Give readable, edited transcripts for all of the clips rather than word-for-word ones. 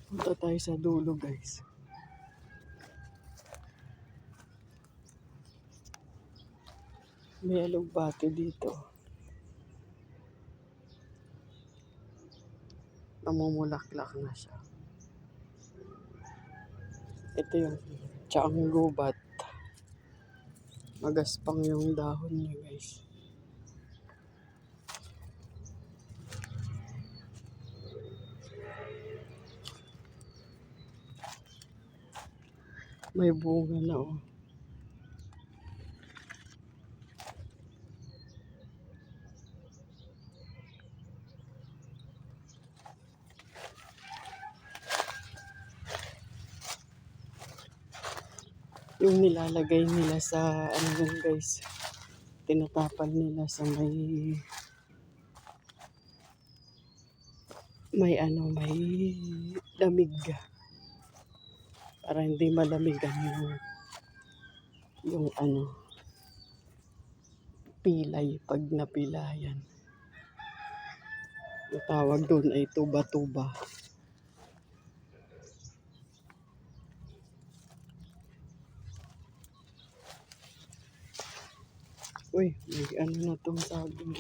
Punta tayo sa dulo, guys. May alugbate dito. Namumulaklak na siya. Ito yung tsaang gubat. Magaspang yung dahon niya, guys. May bunga na, oh. Yung nilalagay nila sa ano yun, guys, tinatapal nila sa may lamig para hindi malamigan yung pilay pag napilayan. Yung tawag doon ay tuba-tuba. Uy, may na tong saging.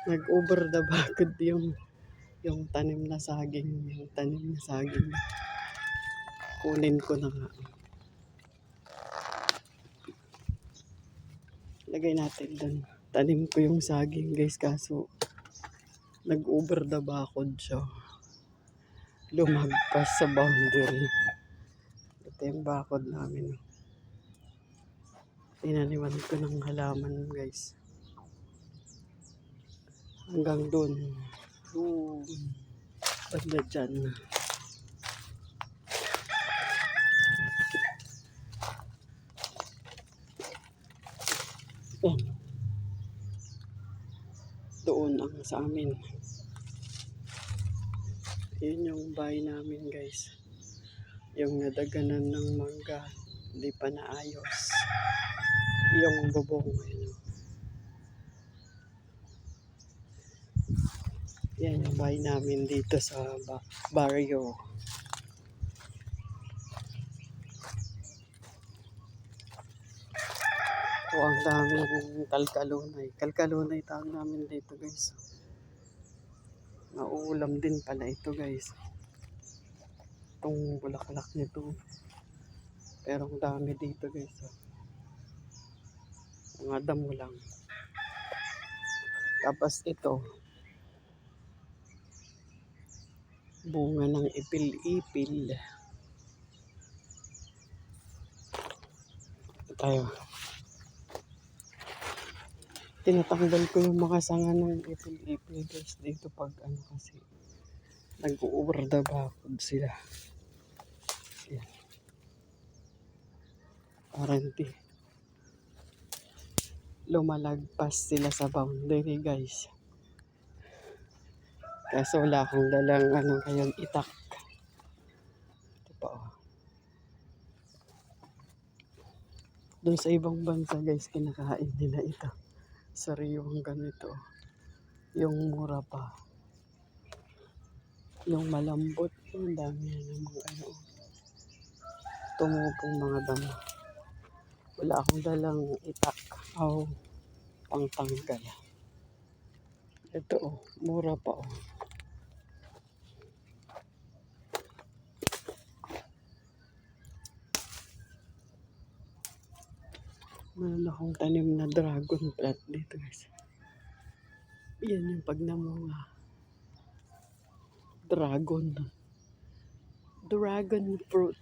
Nag-over the bakod yung tanim na saging. Yung tanim na saging. Kunin ko na nga. Lagay natin doon. Tanim ko yung saging, guys, kaso nag-over the bakod siya. Lumagpas sa boundary. Ito yung bakod namin. Tinaniman ko ng halaman, guys. Hanggang doon. Banda dyan. Yan. Doon ang sa amin. Yun yung bahay namin, guys. Yung nadaganan ng mangga. Hindi pa naayos. Yung bubong. Yan yung bahay namin dito sa barrio. O, ang daming kalkalunay. Kalkalunay tawag namin dito, guys. Nauulam din pala ito, guys. Itong bulaklak nito. Pero ang dami dito, guys. Mga damo lang. Tapos ito. Bunga ng ipil-ipil. Ito tayo. Tinatanggal ko yung mga sanga ng ipil-ipil, guys, dito pag kasi nag-over the bakod sila. Yan. Para hindi lumalagpas sila sa boundary, guys. Kaso wala akong dalang ngayon itak. Ito pa, oh. Doon sa ibang bansa, guys, kinakain nila ito. Sariwang ganito. Yung mura pa. Yung malambot. Ang dami ng mga tumupong mga damo. Wala akong dalang itak. Pangtanggal. Ito, oh. Mura pa, oh. Meron akong tanim na dragon plant dito, guys. Yan yung pag namunga. Dragon fruit.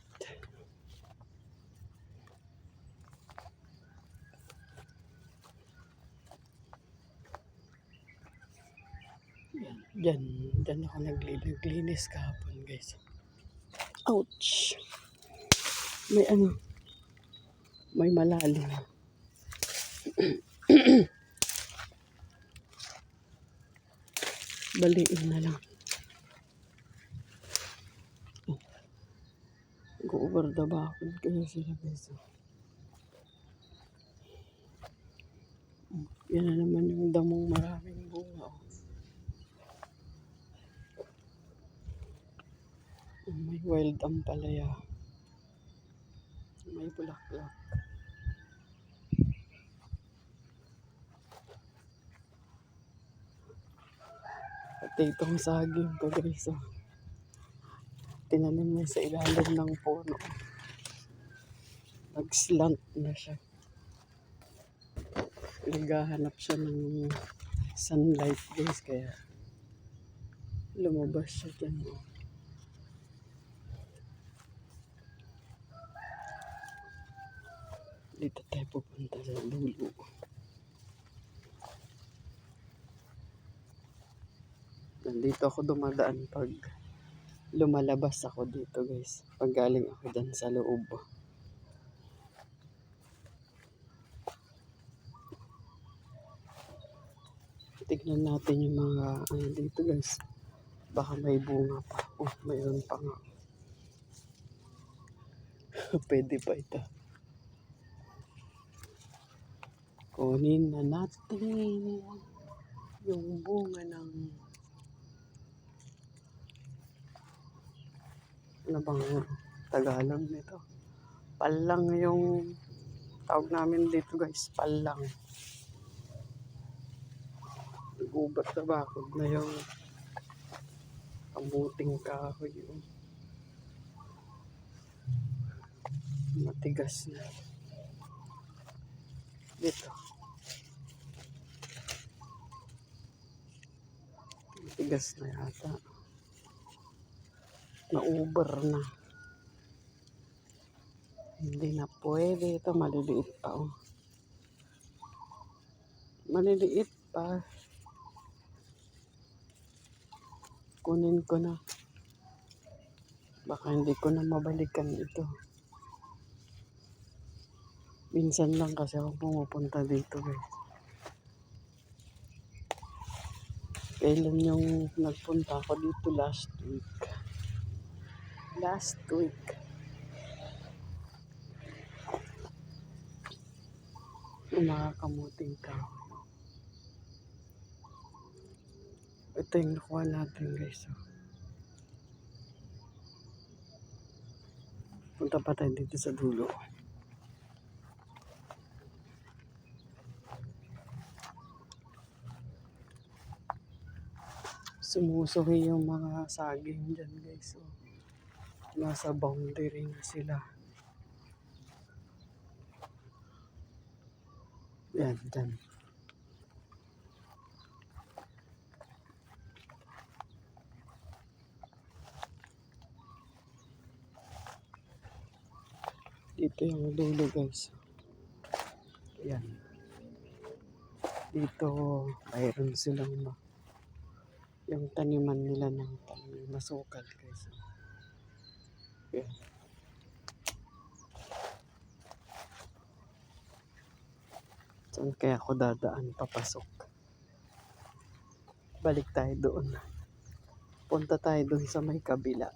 Yan. Diyan ako naglinis kahapon, guys. Ouch! May malalim. Baliin na lang. Go over the bakod kaya sila, guys. Yan na naman yung damong maraming bunga, oh. May wild ampalaya. May bulaklak. Pati itong saging ko guys. Oh. Tinanim niya sa ilalim ng puno. Nag-slant na siya. Naghahanap siya ng sunlight guys. Kaya lumabas siya dyan. Oh. Dito tayo pupunta sa dulo. Nandito ako dumadaan pag lumalabas ako dito guys. Pag galing ako dyan sa loob. Tignan natin yung mga ano dito guys. Baka may bunga pa. Oh, mayroon pa nga. Pwede pa ito. Kunin na natin yung bunga ng ano bang Tagalog nito? Palang yung tawag namin dito guys. Palang. Gubat na bakod na yung kamuting kahoy yung matigas na. Dito. Matigas na yata. Na-uber na. Hindi na pwede. Ito maliliit pa oh. Maliliit pa. Kunin ko na. Baka hindi ko na mabalikan ito. Minsan lang kasi ako pumupunta dito guys. Kailan yung nagpunta ako dito last week. Last week. Yung mga kamuting kahoy. Ito yung nakuha natin guys. Punta pa tayo dito sa dulo. Sumusuhi yung mga saging dyan guys. So, nasa boundary na sila. Yan, dyan. Dito yung dulo guys. Yan. Dito mayroon silang yung taniman nila ng masukal guys. Yan. Saan kaya ako dadaan papasok? Balik tayo doon. Punta tayo doon sa may kabila.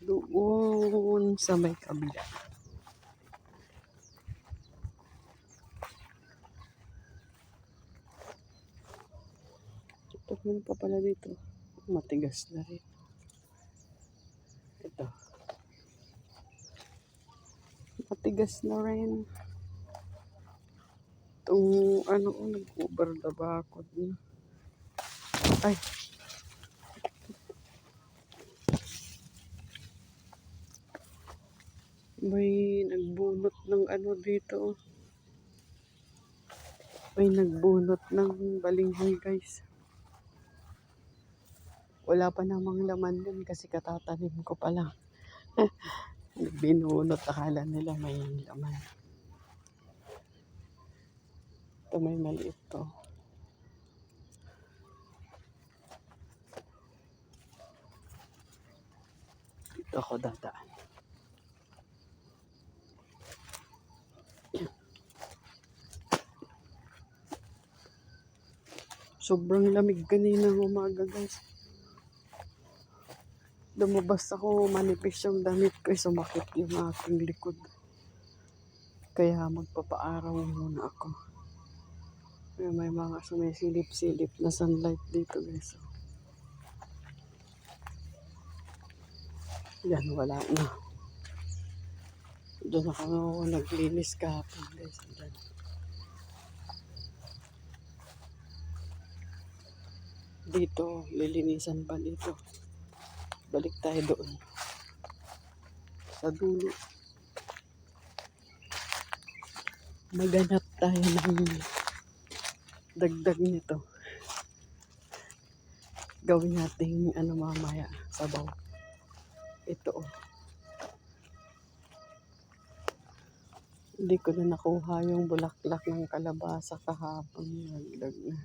Doon sa may kabila. Ito pa pala dito. Matigas na rin. Ito. Matigas na rin. Itong ano, nag-over the bakod na. Ay. May nagbunot ng ano dito. May nagbunot ng balinghoy guys. Wala pa namang laman dun kasi katatanim ko pa lang. Binunot, akala nila may laman. Ito may maliit to. Dito ako dadaan. Sobrang lamig kanina umaga guys. Lumabas ako, manipis yung damit ko, sumakit yung aking likod. Kaya magpapaaraw muna ako. May mga sumisilip-silip na sunlight dito guys. Yan, wala na. Doon ako naglinis kahapon guys. Diyan. Dito, lilinisan pa dito. Balik tayo doon. Sa dulo. Maghanap tayo ng dagdag nito. Gawin natin mamaya, sabaw. Ito Hindi ko na nakuha yung bulaklak ng kalabasa kahapon. Nagdag na.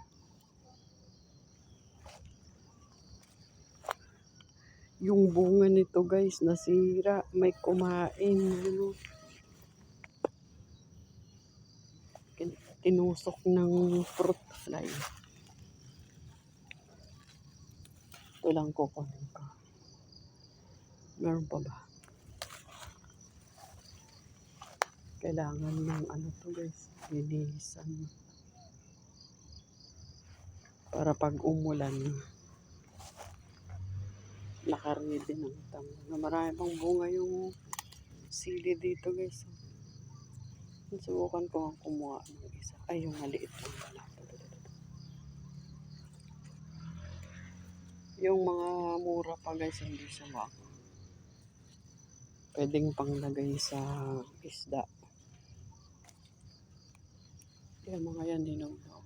Yung bunga nito guys, nasira. May kumain. Tinusok ng fruit fly. Ito lang kukunin ko. Meron pa ba? Kailangan ng to guys, linisan. Para pag umulan, naka-ready ng tamo. Marami pang bunga yung sili dito guys. Subukan ko ang kumuha ng isa. Ay, yung maliit lang pala. Yung mga mura pa guys, hindi siya mako. Pwedeng panglagay sa isda. Yung mga yan, hinog na.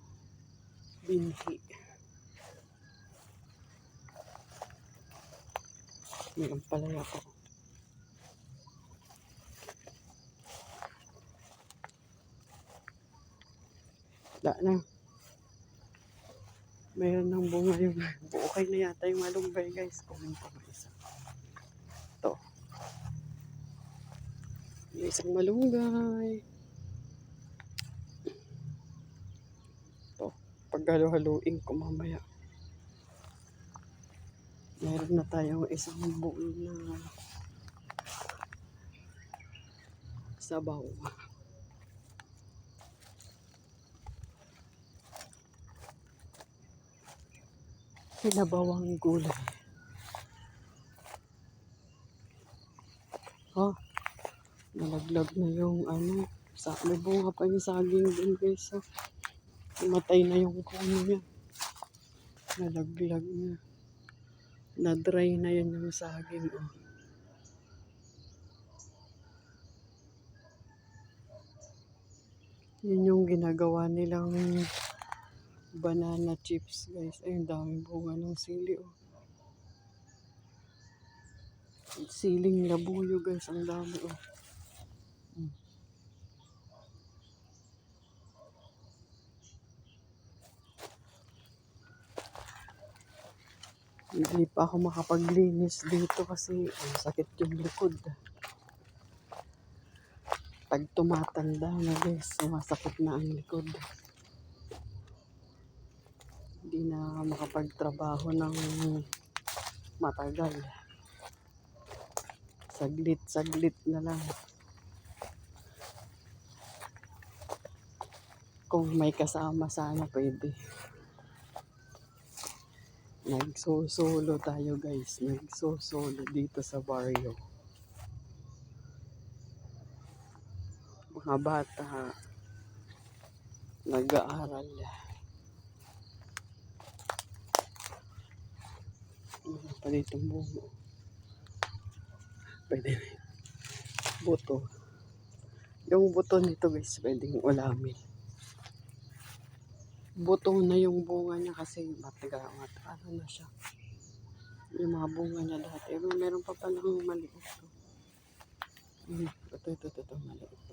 Binhi. May ampalaya ko. Wala na. Mayroon ng bunga yung okay na yata yung malunggay guys. Kunin ko ng isa. Ito. Yung isang malunggay. Ito. Paghalo-haluin ko mamaya. Mayroon na tayong isang buo na sabaw. Pinabawang gulay. Nalaglag na yung may bunga pa yung saging din guys. Matay na yung puno niya. Nalaglag na. Na-dry na yan yung saging. Yun yung ginagawa nilang banana chips guys. Ay, ang daming bunga ng sili. Siling labuyo guys, ang dami. Hindi pa ako makapaglinis dito kasi ang sakit yung likod. Pag tumatanda na guys, sumasakit na ang likod. Hindi na makapagtrabaho ng matagal. Saglit na lang. Kung may kasama sana pwede. Nagsosolo tayo guys. Nagsosolo dito sa barrio. Mga bata nag-aaral. Ano pa dito bungo? Pwede na. Buto. Yung buto nito guys, pwedeng ulamin. Buto na yung bunga niya kasi matagal na siya. Yung mga bunga niya dati. Meron pa palang maliit. Ito, maliit.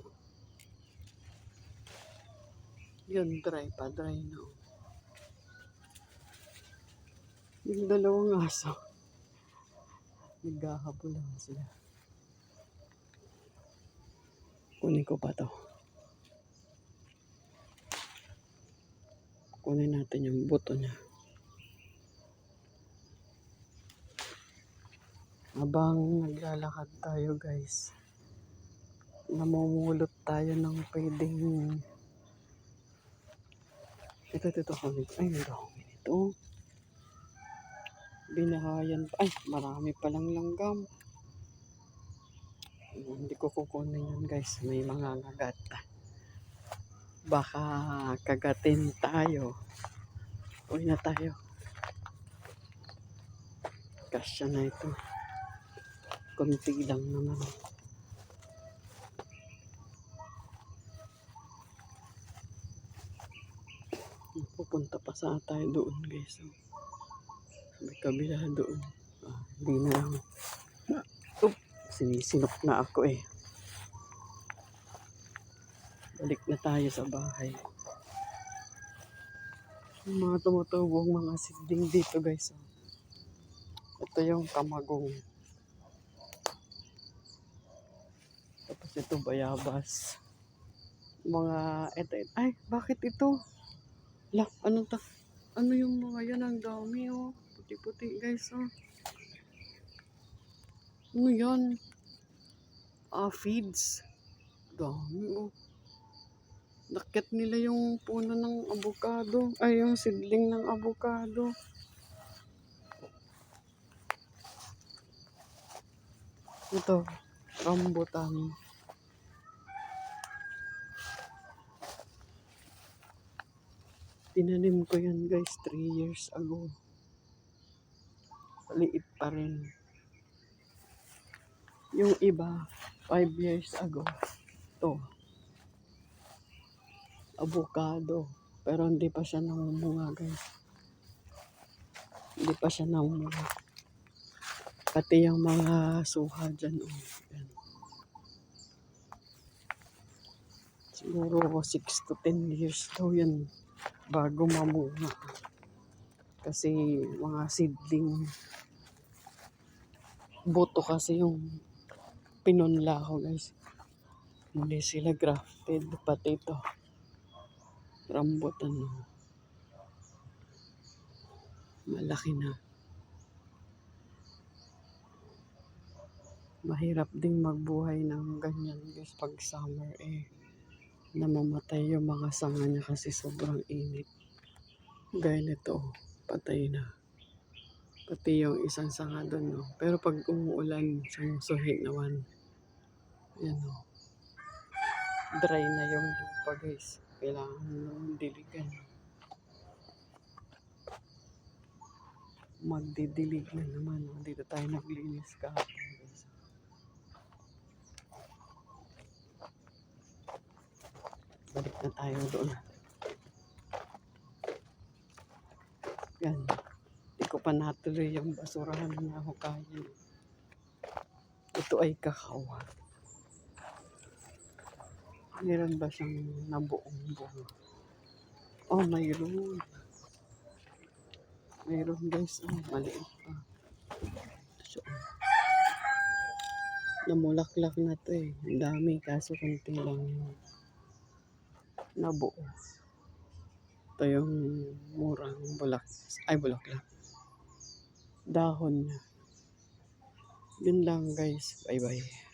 Yun, dry na. Yung dalawang aso, naghahabol lang sila. Kunin ko pa to. Kunin natin yung buto niya. Habang naglalakad tayo guys, namumulot tayo ng pwedeng ito kunin. Ay, marami ito. Binahayan pa. Ay, marami palang langgam. Hindi ko kukunin yun guys. May mga ngagat. Baka kagatin tayo. Uwi na tayo. Kasya na ito. Kunti lang naman. Pupunta pa sa tayo doon guys. May kabila doon. Hindi na lang. Sinisinok na ako eh. Balik na tayo sa bahay. Yung mga tumutubong mga siding dito guys. Ito yung kamagong. Tapos ito bayabas. Mga ito. Ay, bakit ito? Lah, ano yung mga yan? Ang dami oh. Puti-puti guys oh. Ano yan? Feeds. Dami oh. Nakit nila yung puno ng avocado. Ay, yung seedling ng avocado. Ito, rambutan. Tinanim ko yan guys 3 years ago. Liit pa rin. Yung iba, 5 years ago. Ito. Avocado. Pero hindi pa siya namumunga guys. Hindi pa siya namumunga. Pati yung mga suha dyan. Oh. Yan. Siguro 6 to 10 years daw yan bago mamunga. Kasi mga seedling. Boto kasi yung pinunla ko guys. Hindi sila grafted. Pati ito. Rambutan. Malaki na. Mahirap ding magbuhay ng ganyan guys pag summer eh. Namamatay yung mga sanga niya kasi sobrang init. Gaya nito, patay na. Pati yung isang sanga doon. No? Pero pag umuulan, suhi naman. Yan o. Dry na yung lupa guys. Kailangan nung diligan. Magdidilig na naman. Dito tayo naglinis kahapon guys. Balik na tayo doon. Yan. Hindi ko pa natuloy yung basurahan na hukayin. Ito ay kakao. Meron ba siyang nabuong bunga? Oh, mayroon. Mayroon guys. Oh, maliit pa. So, namulaklak na to eh. Ang dami kaso konti lang yung nabuo. Ito yung murang bulaklak. Dahon niya. Yun lang guys. Bye bye.